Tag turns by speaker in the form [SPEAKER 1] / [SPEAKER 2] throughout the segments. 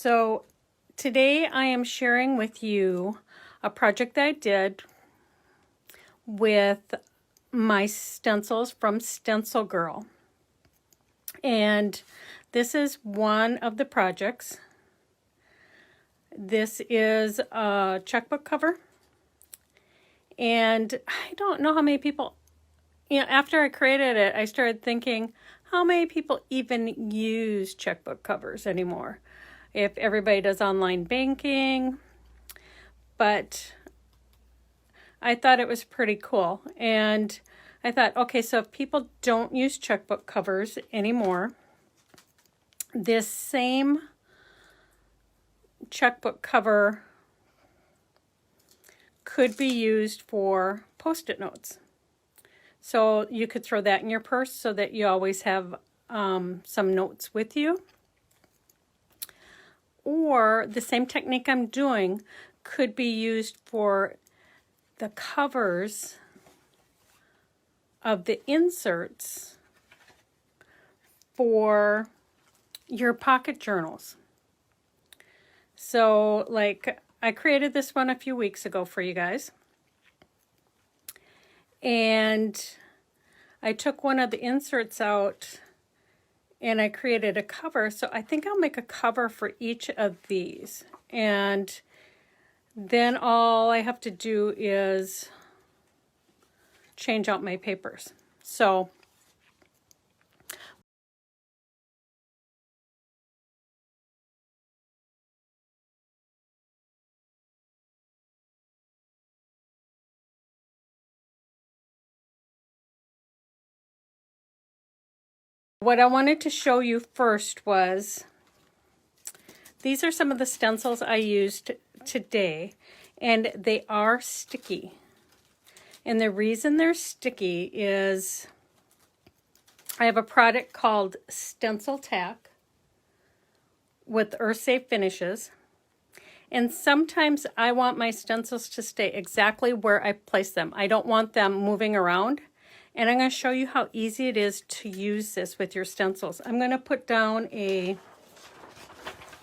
[SPEAKER 1] So today I am sharing with you a project that I did with my stencils from StencilGirl. And this is one of the projects. This is a checkbook cover. And I don't know how many people, after I created it, I started thinking, how many people even use checkbook covers anymore? If everybody does online banking. But I thought it was pretty cool. And I thought, okay, so if people don't use checkbook covers anymore, this same checkbook cover could be used for Post-it notes. So you could throw that in your purse so that you always have some notes with you. Or the same technique I'm doing could be used for the covers of the inserts for your pocket journals. So like I created this one a few weeks ago for you guys. And I took one of the inserts out and I created a cover. So I think I'll make a cover for each of these. And then all I have to do is change out my papers. So what I wanted to show you first was, these are some of the stencils I used today, and they are sticky. And the reason they're sticky is I have a product called Stencil Tack with earth-safe finishes. And sometimes I want my stencils to stay exactly where I place them. I don't want them moving around. And I'm going to show you how easy it is to use this with your stencils. I'm going to put down a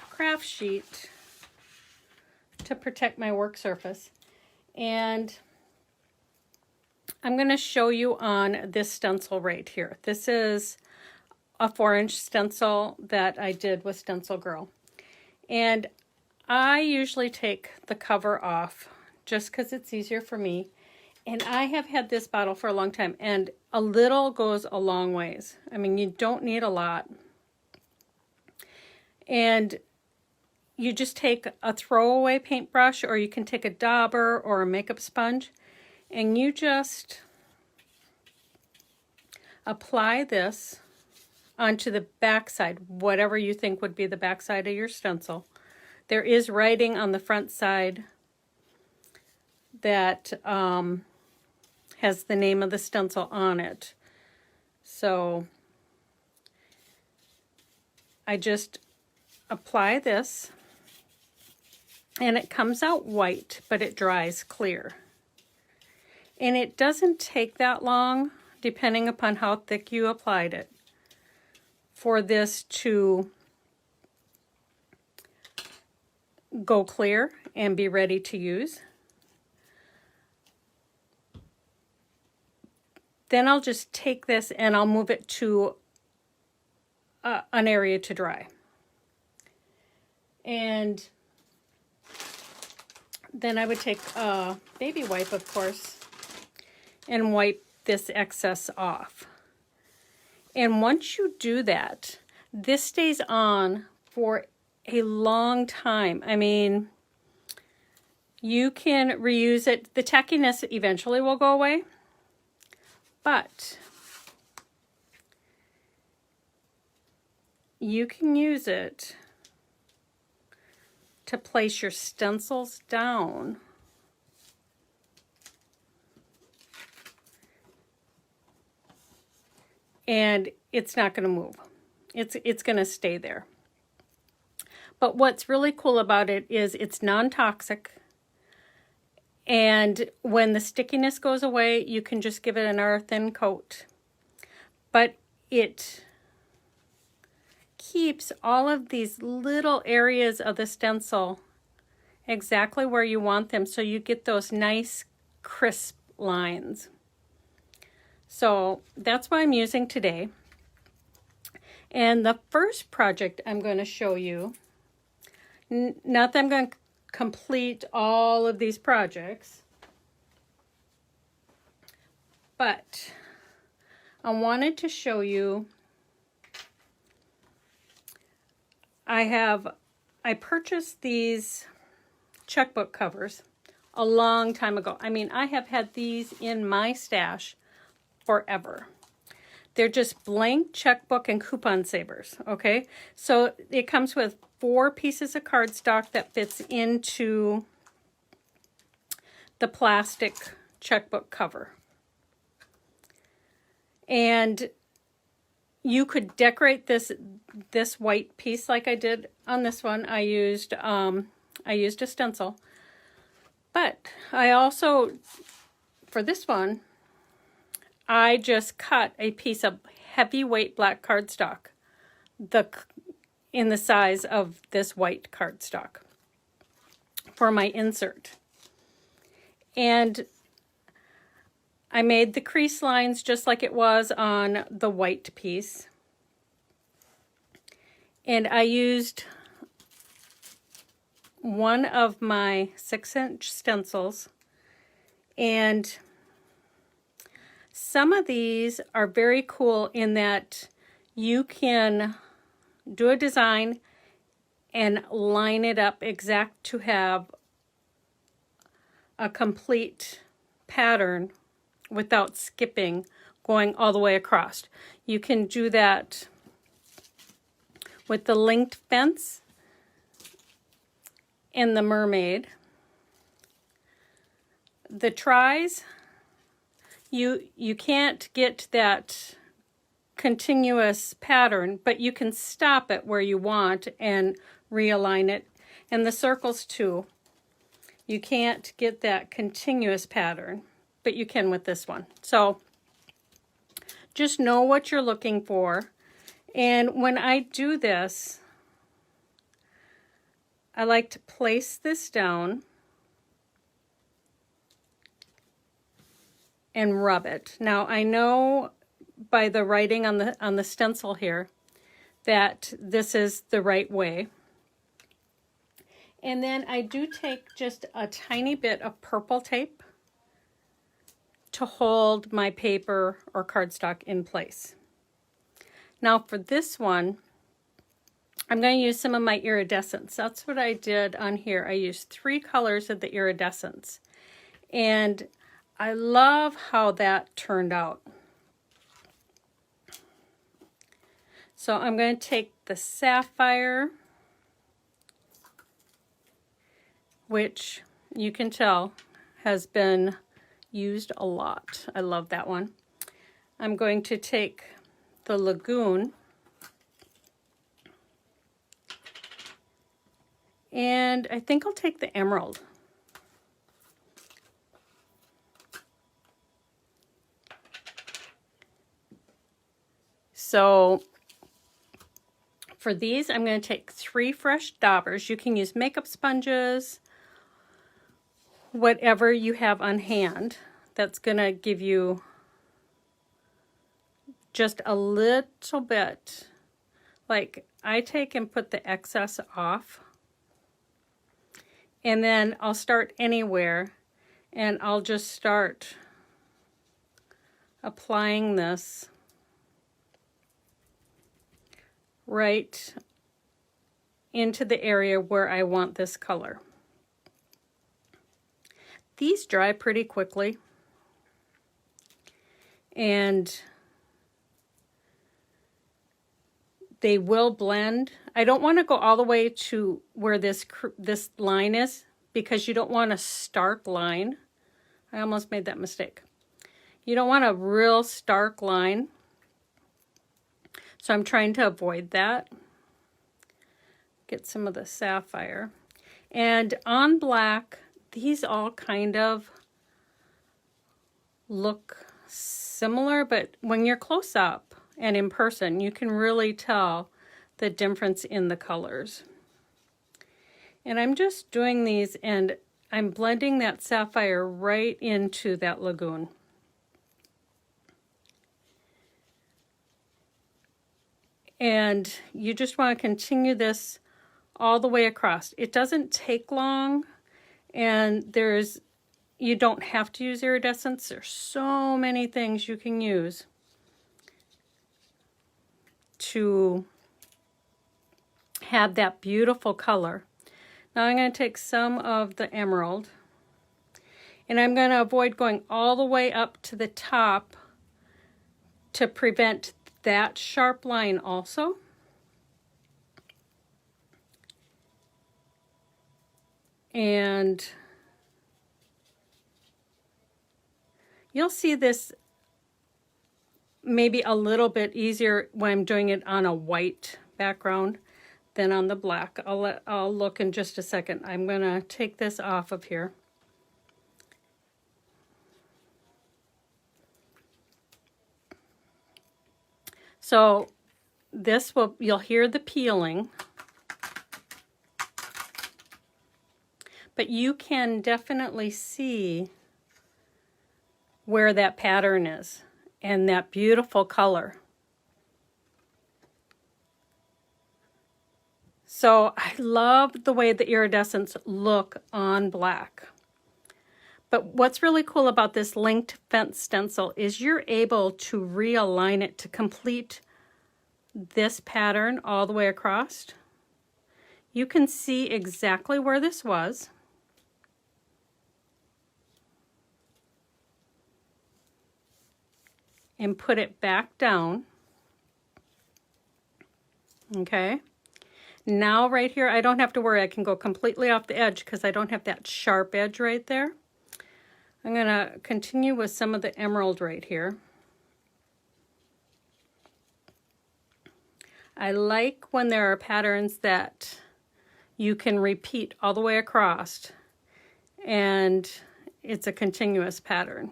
[SPEAKER 1] craft sheet to protect my work surface. And I'm going to show you on this stencil right here. This is a 4-inch stencil that I did with StencilGirl. And I usually take the cover off just because it's easier for me. And I have had this bottle for a long time, and a little goes a long ways. I mean, you don't need a lot. And you just take a throwaway paintbrush, or you can take a dauber or a makeup sponge, and you just apply this onto the back side, whatever you think would be the back side of your stencil. There is writing on the front side that has the name of the stencil on it. So I just apply this, and it comes out white, but it dries clear. And it doesn't take that long, depending upon how thick you applied it, for this to go clear and be ready to use. Then I'll just take this and I'll move it to an area to dry. And then I would take a baby wipe, of course, and wipe this excess off. And once you do that, this stays on for a long time. I mean, you can reuse it. The tackiness eventually will go away, but you can use it to place your stencils down and it's not going to move. It's going to stay there. But what's really cool about it is it's non-toxic, and when the stickiness goes away, you can just give it another thin coat. But it keeps all of these little areas of the stencil exactly where you want them, so you get those nice crisp lines. So that's what I'm using today. And the first project I'm going to show you, not that I'm going to complete all of these projects, but I wanted to show you, I purchased these checkbook covers a long time ago. I mean, I have had these in my stash forever. They're just blank checkbook and coupon savers, okay? So it comes with 4 pieces of cardstock that fits into the plastic checkbook cover. And you could decorate this white piece like I did on this one. I used a stencil. But I also, for this one, I just cut a piece of heavyweight black cardstock in the size of this white cardstock for my insert. And I made the crease lines just like it was on the white piece. And I used one of my 6-inch stencils, and some of these are very cool in that you can do a design and line it up exact to have a complete pattern without skipping going all the way across. You can do that with the linked fence and the mermaid. The tries, you can't get that continuous pattern, but you can stop it where you want and realign it. And the circles too, you can't get that continuous pattern, but you can with this one. So just know what you're looking for. And when I do this, I like to place this down and rub it. Now I know by the writing on the stencil here that this is the right way. And then I do take just a tiny bit of purple tape to hold my paper or cardstock in place. Now for this one, I'm going to use some of my iridescents. That's what I did on here. I used 3 colors of the iridescents. And I love how that turned out. So I'm going to take the sapphire, which you can tell has been used a lot. I love that one. I'm going to take the lagoon, and I think I'll take the emerald. So for these, I'm going to take 3 fresh daubers. You can use makeup sponges, whatever you have on hand. That's going to give you just a little bit. Like I take and put the excess off. And then I'll start anywhere and I'll just start applying this right into the area where I want this color. These dry pretty quickly, and they will blend. I don't want to go all the way to where this line is, because you don't want a stark line. I almost made that mistake. You don't want a real stark line. So I'm trying to avoid that. Get some of the sapphire. And on black, these all kind of look similar, but when you're close up and in person, you can really tell the difference in the colors. And I'm just doing these, and I'm blending that sapphire right into that lagoon. And you just want to continue this all the way across. It doesn't take long, and you don't have to use iridescents. There's so many things you can use to have that beautiful color. Now I'm going to take some of the emerald, and I'm going to avoid going all the way up to the top to prevent that sharp line also. And you'll see this maybe a little bit easier when I'm doing it on a white background than on the black. I'll look in just a second. I'm going to take this off of here. So you'll hear the peeling, but you can definitely see where that pattern is and that beautiful color. So I love the way the iridescents look on black. But what's really cool about this linked fence stencil is you're able to realign it to complete this pattern all the way across. You can see exactly where this was. And put it back down. Okay. Now right here, I don't have to worry. I can go completely off the edge because I don't have that sharp edge right there. I'm going to continue with some of the emerald right here. I like when there are patterns that you can repeat all the way across and it's a continuous pattern.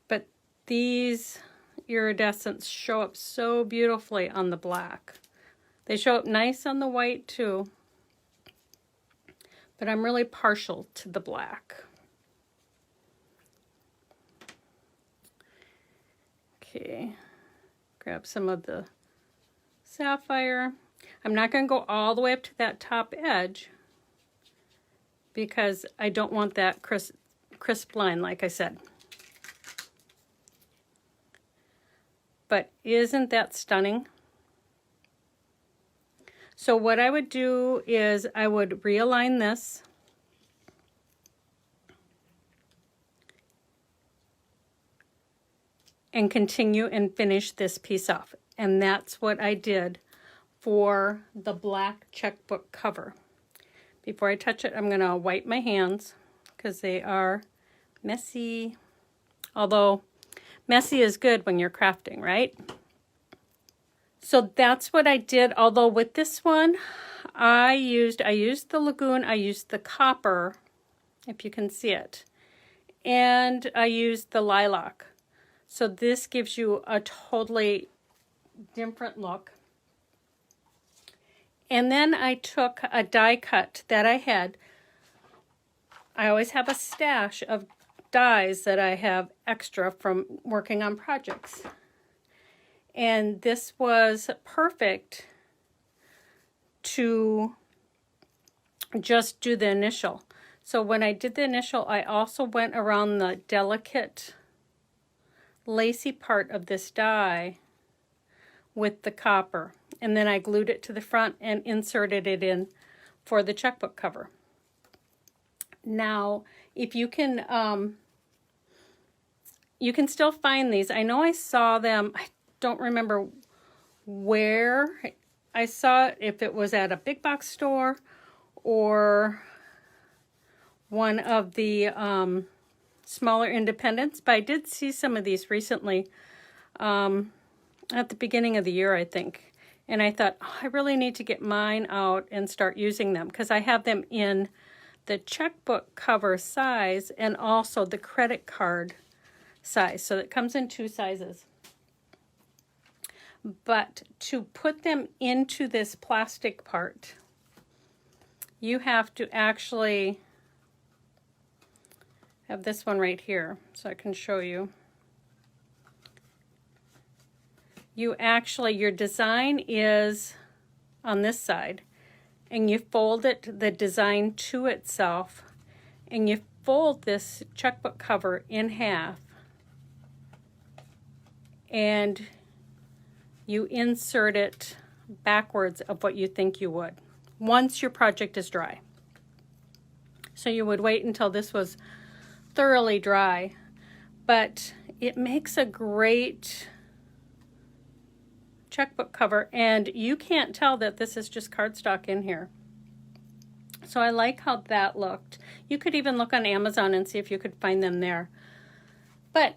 [SPEAKER 1] But these iridescents show up so beautifully on the black. They show up nice on the white too, but I'm really partial to the black. Okay, grab some of the sapphire. I'm not going to go all the way up to that top edge because I don't want that crisp line, like I said. But isn't that stunning? So what I would do is I would realign this. And continue and finish this piece off. And that's what I did for the black checkbook cover. Before I touch it, I'm going to wipe my hands because they are messy. Although messy is good when you're crafting, right? So that's what I did. Although with this one, I used the lagoon, I used the copper, if you can see it, and I used the lilac. So this gives you a totally different look. And then I took a die cut that I had. I always have a stash of dies that I have extra from working on projects. And this was perfect to just do the initial. So when I did the initial, I also went around the delicate lacy part of this die with the copper, and then I glued it to the front and inserted it in for the checkbook cover. Now, if you can still find these. I know I saw them. I don't remember where I saw it, if it was at a big box store or one of the smaller independents, but I did see some of these recently at the beginning of the year, I think. And I thought, oh, I really need to get mine out and start using them because I have them in the checkbook cover size and also the credit card size. So it comes in 2 sizes. But to put them into this plastic part, you have to actually have this one right here so I can show you. You actually, your design is on this side, and you fold it, the design to itself, and you fold this checkbook cover in half, and you insert it backwards of what you think you would once your project is dry. So you would wait until this was thoroughly dry, but it makes a great checkbook cover, and you can't tell that this is just cardstock in here. So I like how that looked. You could even look on Amazon and see if you could find them there. But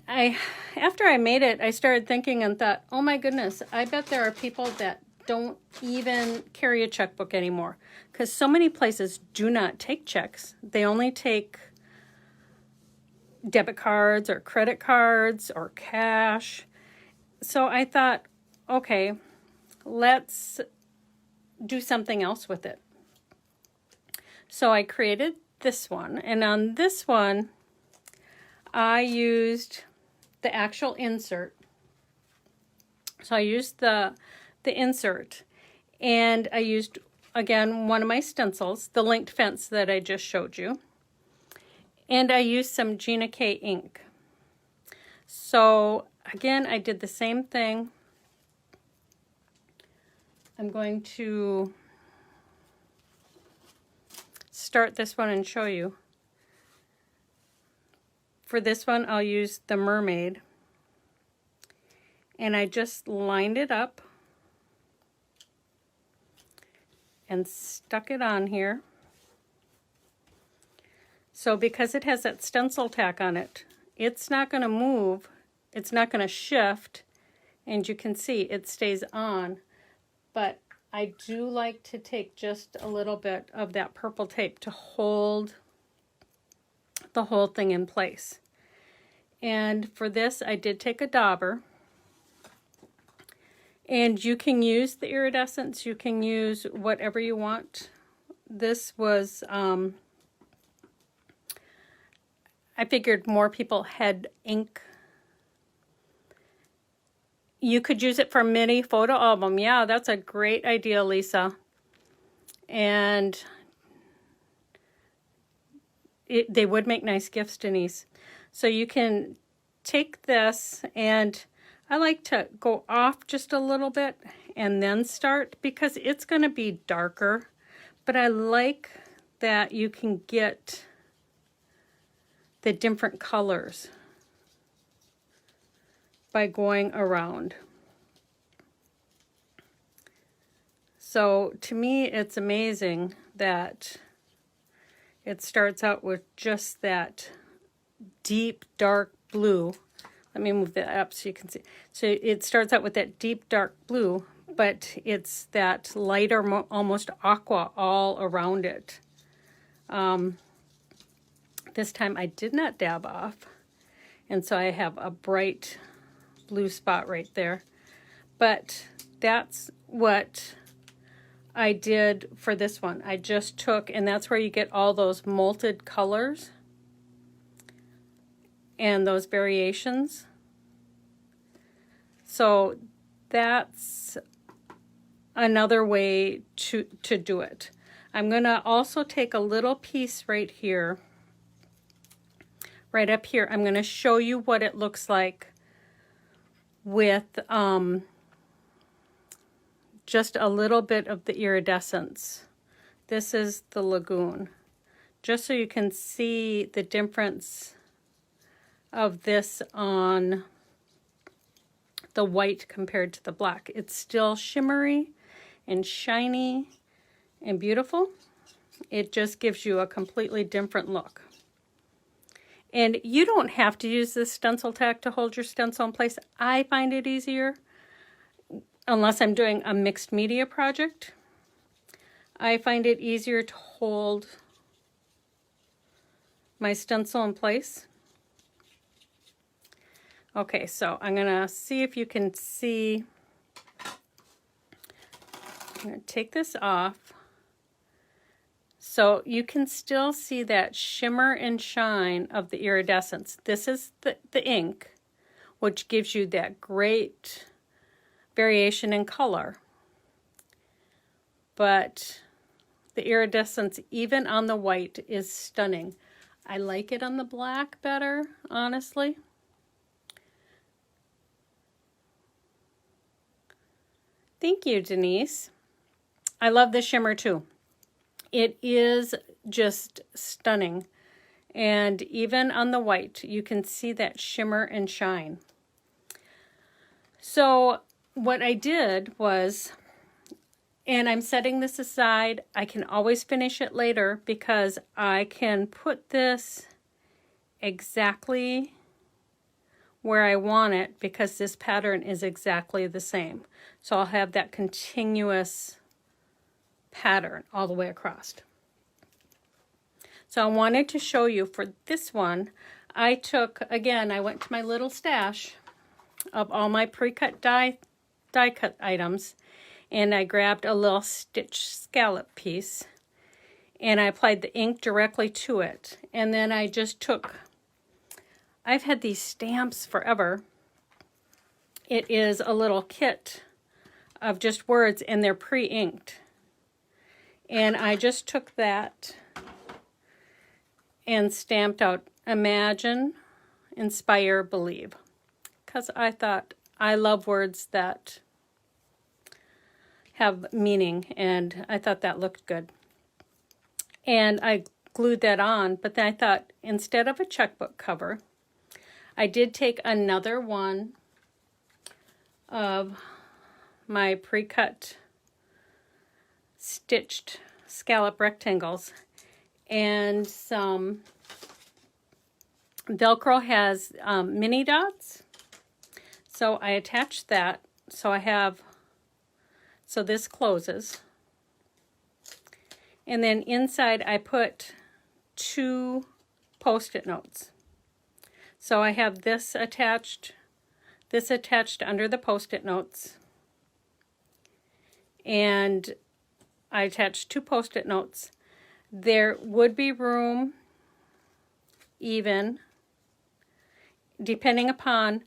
[SPEAKER 1] after I made it, I started thinking and thought, oh my goodness, I bet there are people that don't even carry a checkbook anymore, because so many places do not take checks. They only take debit cards or credit cards or cash. So I thought, okay, let's do something else with it. So I created this one, and on this one, I used the actual insert. So I used the insert, and I used, again, one of my stencils, the linked fence that I just showed you, and I used some Gina K ink. So again, I did the same thing. I'm going to start this one and show you. For this one, I'll use the mermaid, and I just lined it up and stuck it on here. So because it has that stencil tack on it, it's not going to move, it's not going to shift, and you can see it stays on. But I do like to take just a little bit of that purple tape to hold the whole thing in place. And for this, I did take a dauber. And you can use the iridescents, you can use whatever you want. This was, I figured more people had ink. You could use it for a mini photo album. Yeah, that's a great idea, Lisa. And they would make nice gifts, Denise. So you can take this, and I like to go off just a little bit and then start, because it's going to be darker. But I like that you can get the different colors by going around. So to me, it's amazing that it starts out with just that deep dark blue. Let me move that up so you can see. So it starts out with that deep dark blue, but it's that lighter, almost aqua all around it. This time I did not dab off, and so I have a bright blue spot right there. But that's what I did for this one. I just took, and that's where you get all those molted colors and those variations. So that's another way to do it. I'm going to also take a little piece right here, right up here. I'm going to show you what it looks like with just a little bit of the iridescence. This is the lagoon, just so you can see the difference of this on the white compared to the black. It's still shimmery and shiny and beautiful. It just gives you a completely different look. And you don't have to use this stencil tack to hold your stencil in place. I find it easier, unless I'm doing a mixed media project. I find it easier to hold my stencil in place. Okay, so I'm gonna see if you can see I'm going to take this off so you can still see that shimmer and shine of the iridescence. This is the ink, which gives you that great variation in color. But the iridescence, even on the white, is stunning. I like it on the black better, honestly. Thank you, Denise. I love the shimmer too. It is just stunning. And even on the white, you can see that shimmer and shine. So what I did was, and I'm setting this aside, I can always finish it later because I can put this exactly where I want it because this pattern is exactly the same. So I'll have that continuous pattern all the way across. So I wanted to show you for this one, I took, again, I went to my little stash of all my pre-cut die cut items, and I grabbed a little stitch scallop piece and I applied the ink directly to it. And then I just took, I've had these stamps forever. It is a little kit of just words and they're pre-inked. And I just took that and stamped out imagine, inspire, believe. Because I thought I love words that have meaning, and I thought that looked good. And I glued that on, but then I thought instead of a checkbook cover, I did take another one of my pre-cut stitched scallop rectangles, and some Velcro has mini dots. So I attached that. So I have, so this closes. And then inside I put 2 Post-it notes. So I have this attached under the Post-it notes. And I attached 2 Post-it notes. There would be room, even, depending upon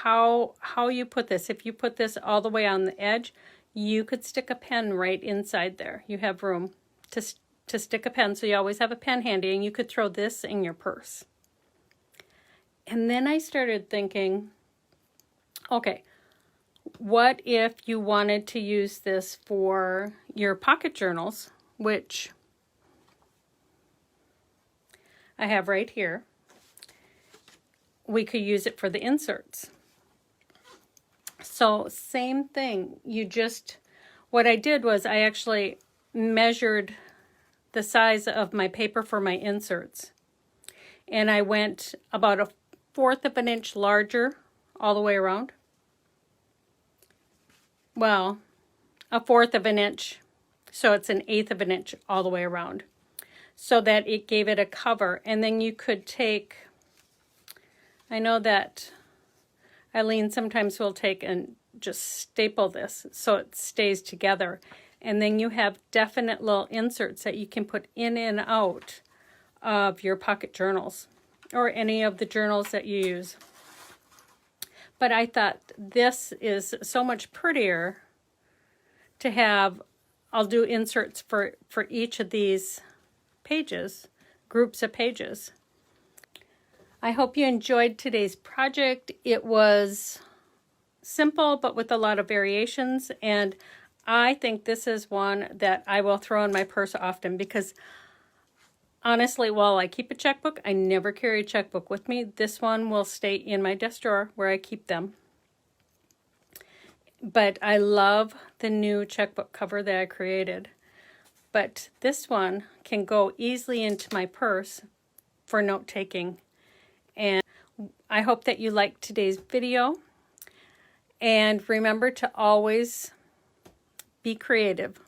[SPEAKER 1] how you put this. If you put this all the way on the edge, you could stick a pen right inside there. You have room to stick a pen, so you always have a pen handy, and you could throw this in your purse. And then I started thinking, okay, what if you wanted to use this for your pocket journals, which I have right here. We could use it for the inserts. So same thing, what I did was I actually measured the size of my paper for my inserts. And I went about 1/4 of an inch larger all the way around. Well, 1/4 of an inch, so it's 1/8 of an inch all the way around, so that it gave it a cover. And then you could take, I know that Eileen sometimes will take and just staple this so it stays together. And then you have definite little inserts that you can put in and out of your pocket journals or any of the journals that you use. But I thought this is so much prettier to have. I'll do inserts for each of these pages, groups of pages. I hope you enjoyed today's project. It was simple, but with a lot of variations, and I think this is one that I will throw in my purse often because honestly, while I keep a checkbook, I never carry a checkbook with me. This one will stay in my desk drawer where I keep them. But I love the new checkbook cover that I created. But this one can go easily into my purse for note-taking. And I hope that you liked today's video. And remember to always be creative.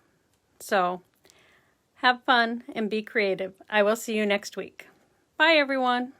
[SPEAKER 1] So have fun and be creative. I will see you next week. Bye, everyone.